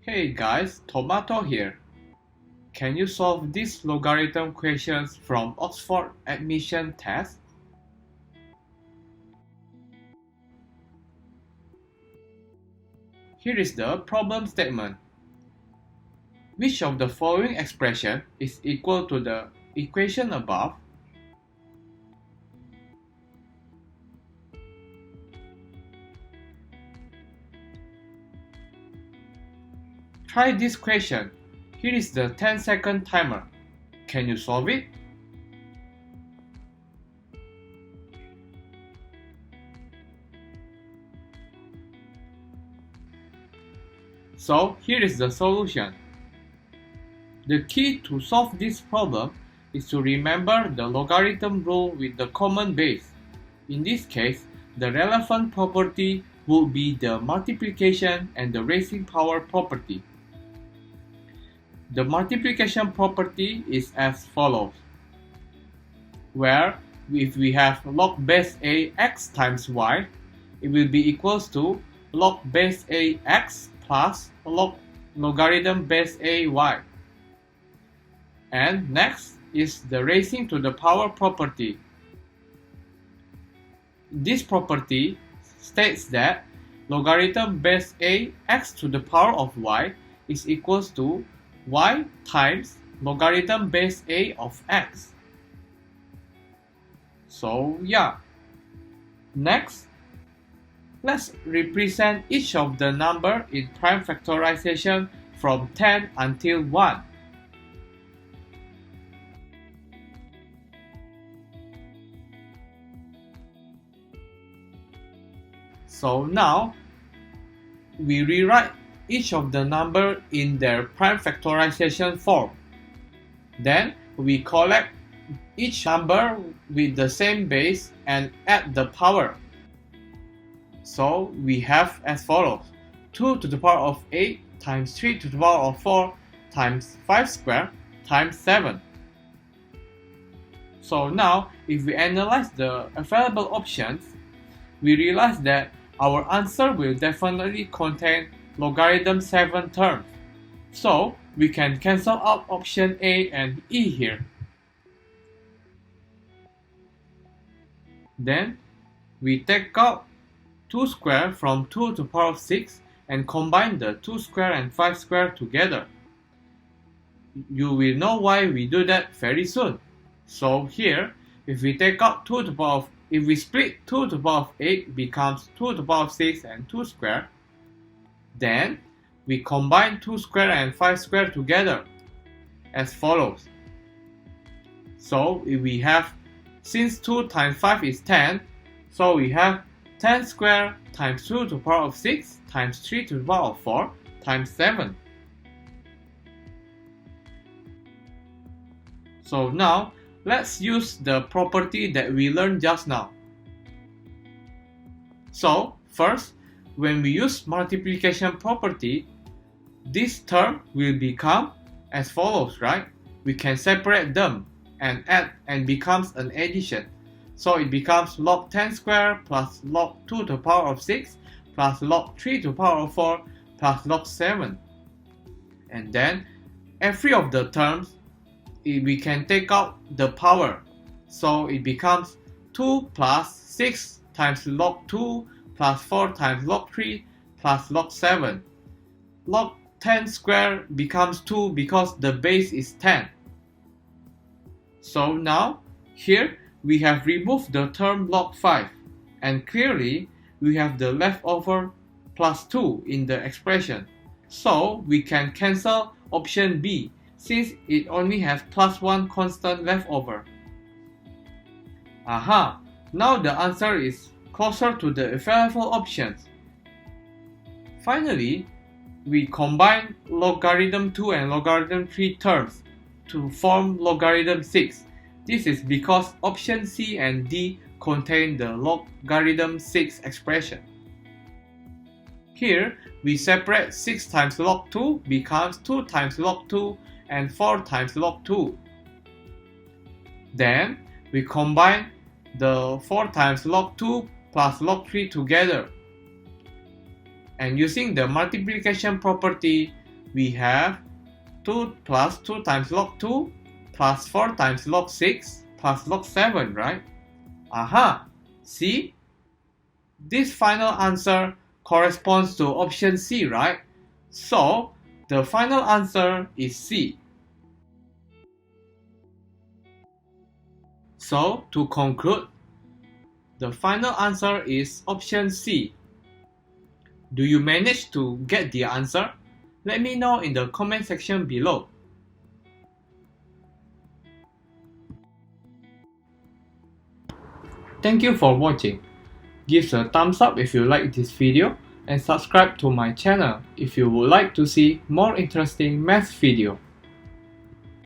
Hey guys, Tomatho here. Can you solve these logarithm questions from Oxford admission test? Here is the problem statement. Which of the following expression is equal to the equation above? Try this question. Here is the 10-second timer. Can you solve it? So here is the solution. The key to solve this problem is to remember the logarithm rule with the common base. In this case, the relevant property will be the multiplication and the raising power property. The multiplication property is as follows, where if we have log base a x times y, it will be equals to log base a x plus logarithm base a y. And next is the raising to the power property. This property states that logarithm base a x to the power of y is equals to y times logarithm base a of x. So yeah. Next, let's represent each of the number in prime factorization from 10 until 1. So now, we rewrite each of the number in their prime factorization form. Then we collect each number with the same base and add the power. So we have as follows: 2 to the power of 8 times 3 to the power of 4 times 5 squared times 7. So now if we analyze the available options, we realize that our answer will definitely contain logarithm 7 terms. So we can cancel out option A and E here. Then we take out 2 squared from 2 to the power of 6 and combine the 2 squared and 5 squared together. You will know why we do that very soon. So here, if we take out 2 to the power of, if we split 2 to the power of 8 becomes 2 to the power of 6 and 2 squared, then we combine 2 squared and 5 squared together as follows. So if we have, since 2 times 5 is 10, so we have 10 squared times 2 to the power of 6 times 3 to the power of 4 times 7. So now, let's use the property that we learned just now. So first, when we use multiplication property, this term will become as follows, right? We can separate them and add and becomes an addition. So it becomes log 10 squared plus log 2 to the power of 6 plus log 3 to the power of 4 plus log 7. And then every of the terms, we can take out the power. So it becomes 2 plus 6 times log 2 plus 4 times log 3 plus log 7. Log 10 squared becomes 2 because the base is 10. So now, here we have removed the term log 5, and clearly we have the leftover plus 2 in the expression. So we can cancel option B since it only has plus 1 constant left over. Aha! Now the answer is closer to the available options. Finally, we combine logarithm 2 and logarithm 3 terms to form logarithm 6. This is because option C and D contain the logarithm 6 expression. Here, we separate 6 times log 2 becomes 2 times log 2 and 4 times log 2. Then, we combine the 4 times log 2 plus log 3 together. And using the multiplication property, we have 2 plus 2 times log 2 plus 4 times log 6 plus log 7, right? Aha! See? This final answer corresponds to option C, right? So, the final answer is C. So, to conclude, the final answer is option C. Do you manage to get the answer? Let me know in the comment section below. Thank you for watching. Give a thumbs up if you like this video and subscribe to my channel if you would like to see more interesting math video.